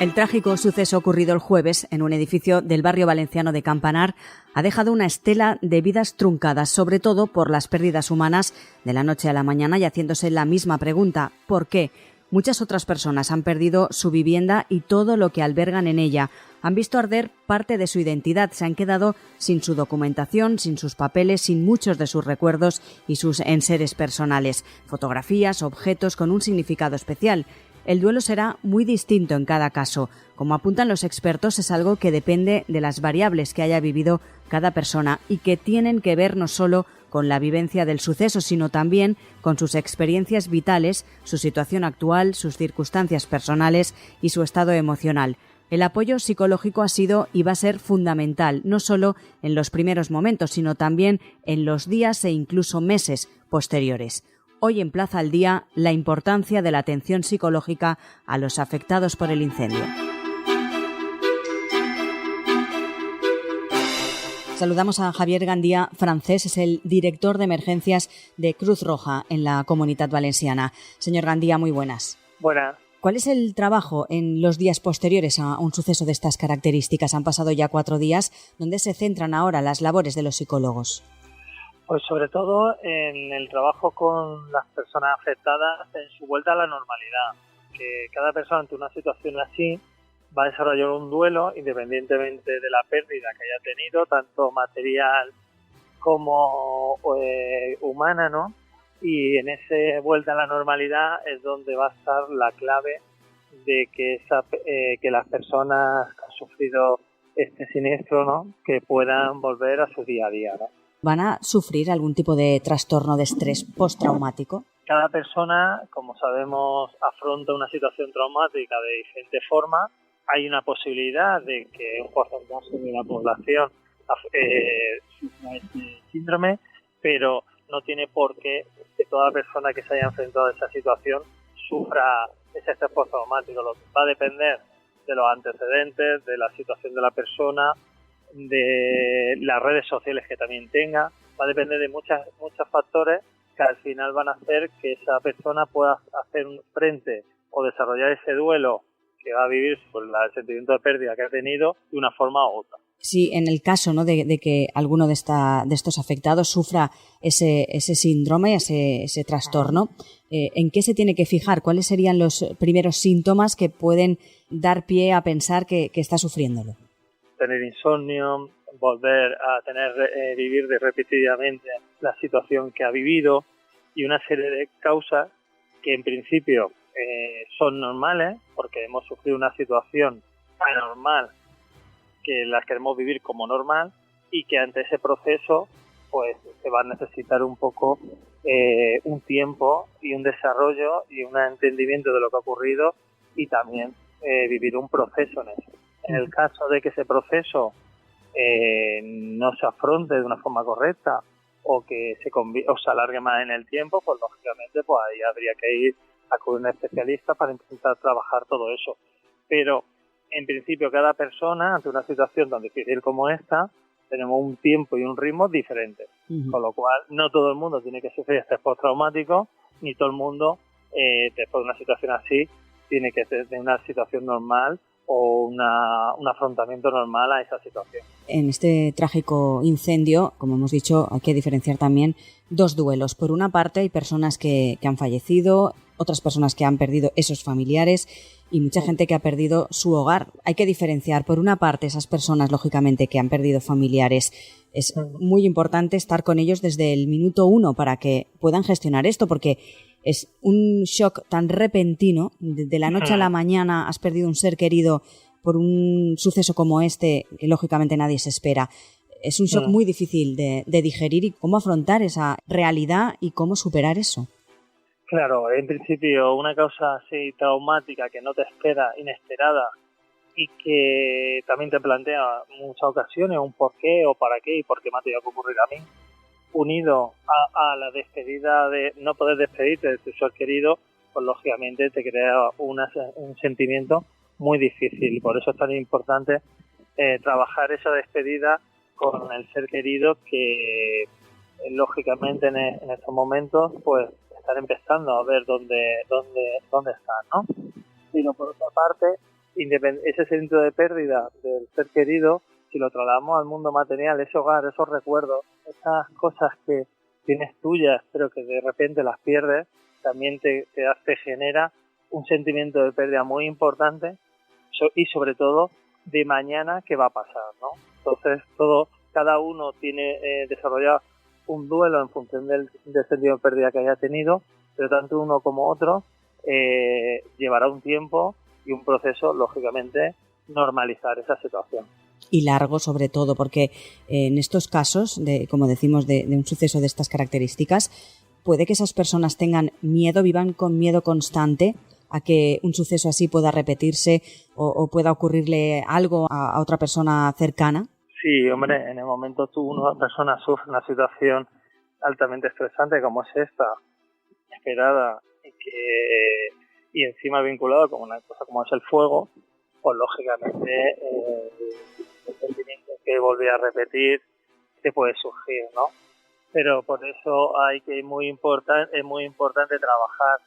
El trágico suceso ocurrido el jueves en un edificio del barrio valenciano de Campanar ha dejado una estela de vidas truncadas, sobre todo por las pérdidas humanas de la noche a la mañana, y haciéndose la misma pregunta: ¿por qué? Muchas otras personas han perdido su vivienda y todo lo que albergan en ella. Han visto arder parte de su identidad, se han quedado sin su documentación, sin sus papeles, sin muchos de sus recuerdos y sus enseres personales, fotografías, objetos con un significado especial. El duelo será muy distinto en cada caso. Como apuntan los expertos, es algo que depende de las variables que haya vivido cada persona y que tienen que ver no solo con la vivencia del suceso, sino también con sus experiencias vitales, su situación actual, sus circunstancias personales y su estado emocional. El apoyo psicológico ha sido y va a ser fundamental, no solo en los primeros momentos, sino también en los días e incluso meses posteriores. Hoy en Plaza al Día, la importancia de la atención psicológica a los afectados por el incendio. Saludamos a Javier Gandía Francés, es el director de emergencias de Cruz Roja en la Comunitat Valenciana. Señor Gandía, muy buenas. Buenas. ¿Cuál es el trabajo en los días posteriores a un suceso de estas características? Han pasado ya 4 días. ¿Dónde se centran ahora las labores de los psicólogos? Pues sobre todo en el trabajo con las personas afectadas en su vuelta a la normalidad. Que cada persona ante una situación así va a desarrollar un duelo independientemente de la pérdida que haya tenido, tanto material como humana, ¿no? Y en ese vuelta a la normalidad es donde va a estar la clave de que las personas que han sufrido este siniestro, ¿no?, que puedan volver a su día a día, ¿no? ¿Van a sufrir algún tipo de trastorno de estrés postraumático? Cada persona, como sabemos, afronta una situación traumática de diferente forma. Hay una posibilidad de que un porcentaje de la población sufra este síndrome, pero no tiene por qué que toda persona que se haya enfrentado a esa situación sufra ese estrés postraumático. Lo que va a depender de los antecedentes, de la situación de la persona, de las redes sociales que también tenga. Va a depender de muchos factores que al final van a hacer que esa persona pueda hacer un frente o desarrollar ese duelo que va a vivir por el sentimiento de pérdida que ha tenido de una forma u otra. Sí, en el caso, ¿no?, de que alguno de estos afectados sufra ese síndrome, ese trastorno, ¿en qué se tiene que fijar? ¿Cuáles serían los primeros síntomas que pueden dar pie a pensar que está sufriéndolo? Tener insomnio, volver a vivir repetidamente la situación que ha vivido y una serie de causas que en principio son normales porque hemos sufrido una situación anormal que las queremos vivir como normal y que ante ese proceso pues se va a necesitar un poco un tiempo y un desarrollo y un entendimiento de lo que ha ocurrido y también vivir un proceso en eso. En el caso de que ese proceso no se afronte de una forma correcta o que se alargue más en el tiempo, pues lógicamente pues ahí habría que ir a acudir a un especialista para intentar trabajar todo eso. Pero en principio cada persona ante una situación tan difícil como esta tenemos un tiempo y un ritmo diferentes, con lo cual no todo el mundo tiene que sufrir estrés postraumático, ni todo el mundo después de una situación así tiene que tener una situación normal o un afrontamiento normal a esa situación. En este trágico incendio, como hemos dicho, hay que diferenciar también 2 duelos. Por una parte hay personas que han fallecido, otras personas que han perdido esos familiares y mucha gente que ha perdido su hogar. Hay que diferenciar, por una parte, esas personas, lógicamente, que han perdido familiares. Es muy importante estar con ellos desde el minuto 1 para que puedan gestionar esto, porque es un shock tan repentino. De la noche a la mañana has perdido un ser querido por un suceso como este, que lógicamente nadie se espera. Es un shock muy difícil de digerir, y cómo afrontar esa realidad y cómo superar eso. Claro, en principio una causa así traumática que no te espera, inesperada, y que también te plantea en muchas ocasiones un por qué o para qué y por qué me ha tenido que ocurrir a mí, unido a la despedida de no poder despedirte de tu ser querido, pues lógicamente te crea un sentimiento muy difícil. Por eso es tan importante trabajar esa despedida con el ser querido que lógicamente en estos momentos pues están empezando a ver dónde están, ¿no? Sino por otra parte ese sentimiento de pérdida del ser querido, si lo trasladamos al mundo material, ese hogar, esos recuerdos, esas cosas que tienes tuyas, pero que de repente las pierdes, también te genera un sentimiento de pérdida muy importante y sobre todo de mañana qué va a pasar, ¿no? Entonces cada uno tiene desarrollado un duelo en función del sentido de pérdida que haya tenido, pero tanto uno como otro llevará un tiempo y un proceso, lógicamente, normalizar esa situación. Y largo sobre todo, porque en estos casos, como decimos, de un suceso de estas características, puede que esas personas tengan miedo, vivan con miedo constante a que un suceso así pueda repetirse o pueda ocurrirle algo a otra persona cercana. Sí, hombre, en el momento una persona sufre una situación altamente estresante como es esta, esperada y encima vinculada con una cosa como es el fuego, pues lógicamente el sentimiento que volví a repetir te puede surgir, ¿no? Pero por eso es muy importante trabajar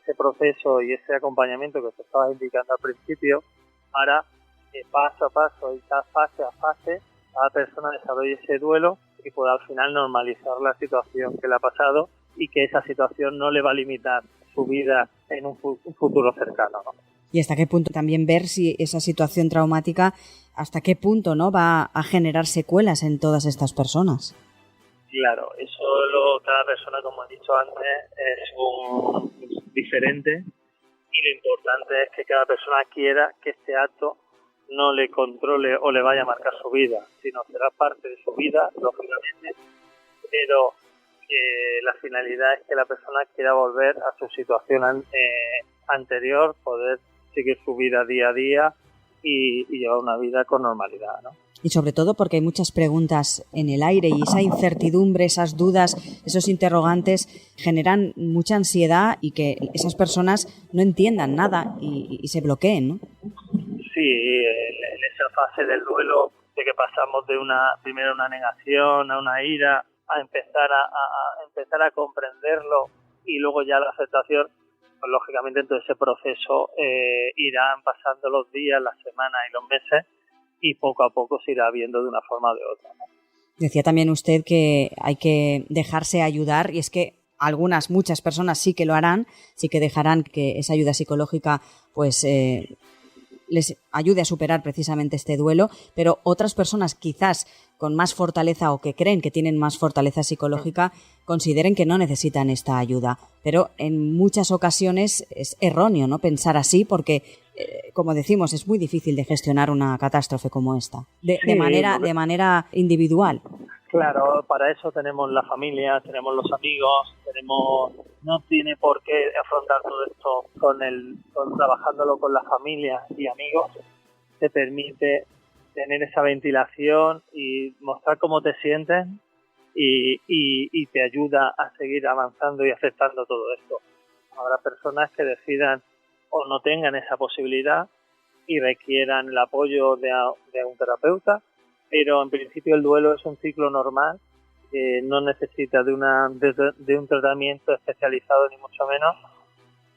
ese proceso y ese acompañamiento que te estaba indicando al principio para que paso a paso y fase a fase cada persona desarrolle ese duelo y pueda al final normalizar la situación que le ha pasado y que esa situación no le va a limitar su vida en un futuro cercano, ¿no? Y hasta qué punto también ver si esa situación traumática, hasta qué punto, ¿no?, va a generar secuelas en todas estas personas. Claro, cada persona, como he dicho antes, es diferente y lo importante es que cada persona quiera que este acto no le controle o le vaya a marcar su vida, sino será parte de su vida, lógicamente, pero la finalidad es que la persona quiera volver a su situación anterior, poder seguir su vida día a día y llevar una vida con normalidad, ¿no? Y sobre todo porque hay muchas preguntas en el aire y esa incertidumbre, esas dudas, esos interrogantes generan mucha ansiedad y que esas personas no entiendan nada y se bloqueen, ¿no? Sí, en esa fase del duelo, de que pasamos de primero una negación, a una ira, a empezar a comprenderlo y luego ya la aceptación, pues lógicamente en todo ese proceso irán pasando los días, las semanas y los meses y poco a poco se irá viendo de una forma o de otra, ¿no? Decía también usted que hay que dejarse ayudar y es que muchas personas sí que lo harán, sí que dejarán que esa ayuda psicológica pues les ayude a superar precisamente este duelo, pero otras personas quizás con más fortaleza o que creen que tienen más fortaleza psicológica consideren que no necesitan esta ayuda. Pero en muchas ocasiones es erróneo, ¿no?, pensar así porque, como decimos, es muy difícil de gestionar una catástrofe como esta, de manera individual. Claro, para eso tenemos la familia, tenemos los amigos, no tiene por qué afrontar todo esto trabajándolo con la familia y amigos, te permite tener esa ventilación y mostrar cómo te sientes y te ayuda a seguir avanzando y aceptando todo esto. Habrá personas que decidan o no tengan esa posibilidad y requieran el apoyo de un terapeuta, pero en principio el duelo es un ciclo normal que no necesita de un tratamiento especializado ni mucho menos,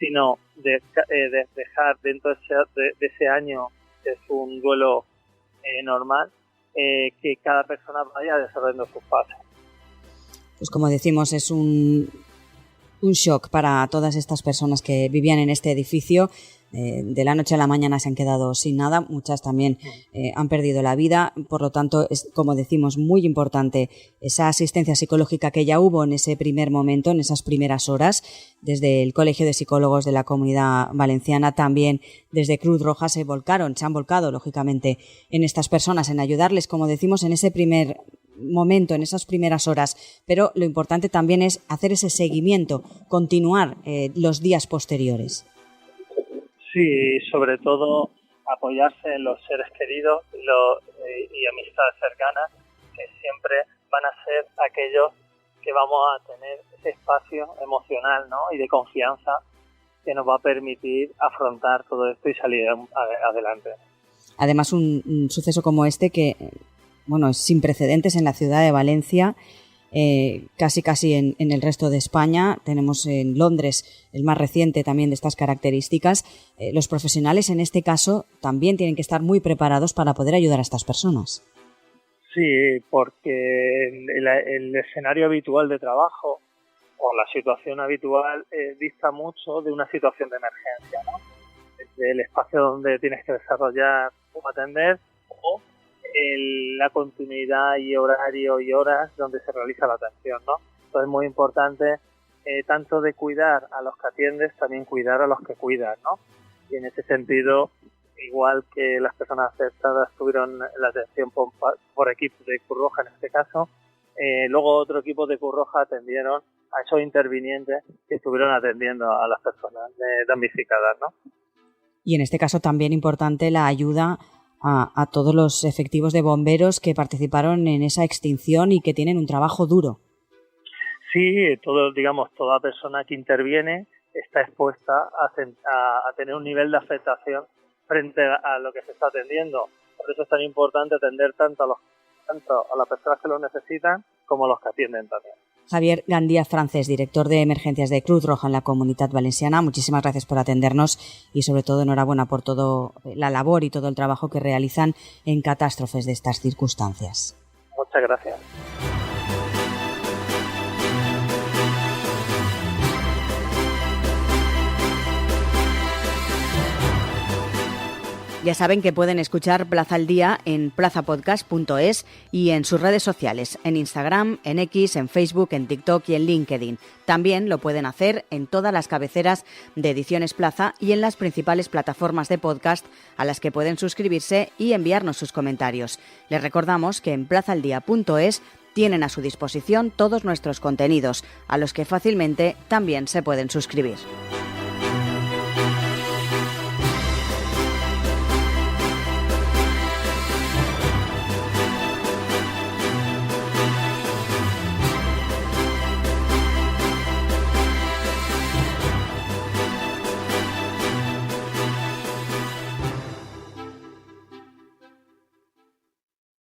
sino de dejar dentro de ese año, que es un duelo normal, que cada persona vaya desarrollando sus fases. Pues como decimos, es un shock para todas estas personas que vivían en este edificio. De la noche a la mañana se han quedado sin nada, muchas también han perdido la vida, por lo tanto es, como decimos, muy importante esa asistencia psicológica que ya hubo en ese primer momento, en esas primeras horas, desde el Colegio de Psicólogos de la Comunidad Valenciana, también desde Cruz Roja se han volcado lógicamente en estas personas, en ayudarles, como decimos, en ese primer momento, en esas primeras horas, pero lo importante también es hacer ese seguimiento, continuar los días posteriores. Sí, sobre todo apoyarse en los seres queridos y amistades cercanas, que siempre van a ser aquellos que vamos a tener ese espacio emocional, ¿no?, y de confianza que nos va a permitir afrontar todo esto y salir adelante. Además, un suceso como este que, bueno, es sin precedentes en la ciudad de Valencia, casi en el resto de España. Tenemos en Londres el más reciente también de estas características. Los profesionales en este caso también tienen que estar muy preparados para poder ayudar a estas personas. Sí, porque el escenario habitual de trabajo o la situación habitual dista mucho de una situación de emergencia, ¿no? Desde el espacio donde tienes que desarrollar o atender o la continuidad y horario y horas donde se realiza la atención, ¿no? Entonces es muy importante tanto de cuidar a los que atiendes, también cuidar a los que cuidas, ¿no? Y en ese sentido, igual que las personas afectadas tuvieron la atención por equipos de Cruz Roja en este caso, luego otro equipo de Cruz Roja atendieron a esos intervinientes que estuvieron atendiendo a las personas damnificadas, ¿no? Y en este caso también importante la ayuda a todos los efectivos de bomberos que participaron en esa extinción y que tienen un trabajo duro. Sí, toda persona que interviene está expuesta a tener un nivel de afectación frente a lo que se está atendiendo. Por eso es tan importante atender tanto a las personas que lo necesitan como a los que atienden también. Javier Gandía Francés, director de emergencias de Cruz Roja en la Comunitat Valenciana, muchísimas gracias por atendernos y sobre todo enhorabuena por toda la labor y todo el trabajo que realizan en catástrofes de estas circunstancias. Muchas gracias. Ya saben que pueden escuchar Plaza al Día en plazapodcast.es y en sus redes sociales, en Instagram, en X, en Facebook, en TikTok y en LinkedIn. También lo pueden hacer en todas las cabeceras de Ediciones Plaza y en las principales plataformas de podcast a las que pueden suscribirse y enviarnos sus comentarios. Les recordamos que en plazaldía.es tienen a su disposición todos nuestros contenidos, a los que fácilmente también se pueden suscribir.